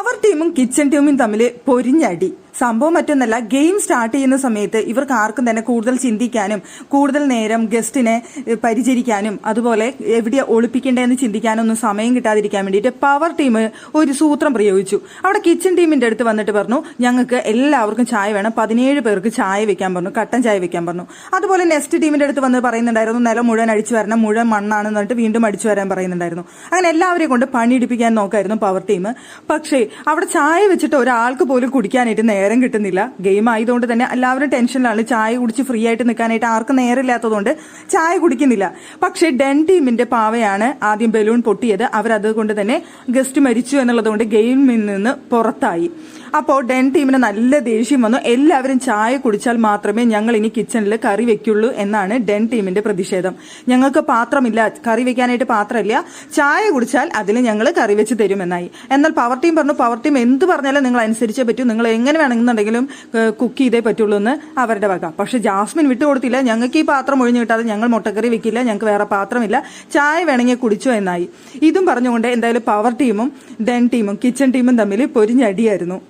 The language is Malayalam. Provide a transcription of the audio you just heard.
പവർ ടീമും കിച്ചൺ ടീമും തമ്മിൽ പൊരിഞ്ഞടി. സംഭവം മറ്റൊന്നല്ല, ഗെയിം സ്റ്റാർട്ട് ചെയ്യുന്ന സമയത്ത് ഇവർക്ക് ആർക്കും തന്നെ കൂടുതൽ ചിന്തിക്കാനും കൂടുതൽ നേരം ഗസ്റ്റിനെ പരിചരിക്കാനും അതുപോലെ എവിടെ ഒളിപ്പിക്കേണ്ടതെന്ന് ചിന്തിക്കാനും ഒന്നും സമയം കിട്ടാതിരിക്കാൻ വേണ്ടിയിട്ട് പവർ ടീം ഒരു സൂത്രം പ്രയോഗിച്ചു. അവിടെ കിച്ചൺ ടീമിന്റെ അടുത്ത് വന്നിട്ട് പറഞ്ഞു, ഞങ്ങൾക്ക് എല്ലാവർക്കും ചായ വേണം, 17 പേർക്ക് ചായ വെക്കാൻ പറഞ്ഞു, കട്ടൻ ചായ വെക്കാൻ പറഞ്ഞു. അതുപോലെ നെക്സ്റ്റ് ടീമിന്റെ അടുത്ത് വന്ന് പറയുന്നുണ്ടായിരുന്നു, നിലം മുഴുവൻ അടിച്ചു വരണം, മുഴുവൻ മണ്ണാണെന്ന് പറഞ്ഞിട്ട് വീണ്ടും അടിച്ചു വരാൻ പറയുന്നുണ്ടായിരുന്നു. അങ്ങനെ എല്ലാവരെയും കൊണ്ട് പണിയെടുപ്പിക്കാൻ നോക്കായിരുന്നു പവർ ടീം. പക്ഷേ അവിടെ ചായ വെച്ചിട്ട് ഒരാൾക്ക് പോലും കുടിക്കാനായിട്ട് നേരം കിട്ടുന്നില്ല. ഗെയിം ആയതുകൊണ്ട് തന്നെ എല്ലാവരും ടെൻഷനിലാണ്. ചായ കുടിച്ച് ഫ്രീ ആയിട്ട് നിൽക്കാനായിട്ട് ആർക്കും നേരമില്ലാത്തതുകൊണ്ട് ചായ കുടിക്കുന്നില്ല. പക്ഷേ ഡെൻ ടീമിന്റെ പാവയാണ് ആദ്യം ബലൂൺ പൊട്ടിയത്. അവരതുകൊണ്ട് തന്നെ ഗസ്റ്റ് മരിച്ചു എന്നുള്ളതുകൊണ്ട് ഗെയിമിൽ നിന്ന് പുറത്തായി. അപ്പോൾ ഡെൻ ടീമിന് നല്ല ദേഷ്യം വന്നു. എല്ലാവരും ചായ കുടിച്ചാൽ മാത്രമേ ഞങ്ങൾ ഇനി കിച്ചണിൽ കറി വെക്കുള്ളൂ എന്നാണ് ഡെൻ ടീമിന്റെ പ്രതിഷേധം. ഞങ്ങൾക്ക് പാത്രമില്ല, കറി വെക്കാനായിട്ട് പാത്രമില്ല, ചായ കുടിച്ചാൽ അതിൽ ഞങ്ങൾ കറി വെച്ച് തരുമെന്നായി. എന്നാൽ പവർ ടീം പറഞ്ഞു, പവർ ടീം എന്ത് പറഞ്ഞാലും നിങ്ങൾ അനുസരിച്ചേ പറ്റൂ, നിങ്ങൾ എങ്ങനെ വേണമെന്നുണ്ടെങ്കിലും കുക്ക് ചെയ്തേ പറ്റുള്ളൂ എന്ന് അവരുടെ വക. പക്ഷെ ജാസ്മിൻ വിട്ടുകൊടുത്തില്ല. ഞങ്ങൾക്ക് ഈ പാത്രം ഒഴിഞ്ഞു കിട്ടാതെ ഞങ്ങൾ മുട്ടക്കറി വെക്കില്ല, ഞങ്ങൾക്ക് വേറെ പാത്രമില്ല, ചായ വേണമെങ്കിൽ കുടിച്ചോ എന്നായി. ഇതും പറഞ്ഞുകൊണ്ട് എന്തായാലും പവർ ടീമും ഡെൻ ടീമും കിച്ചൺ ടീമും തമ്മിൽ പൊരിഞ്ഞടിയായിരുന്നു.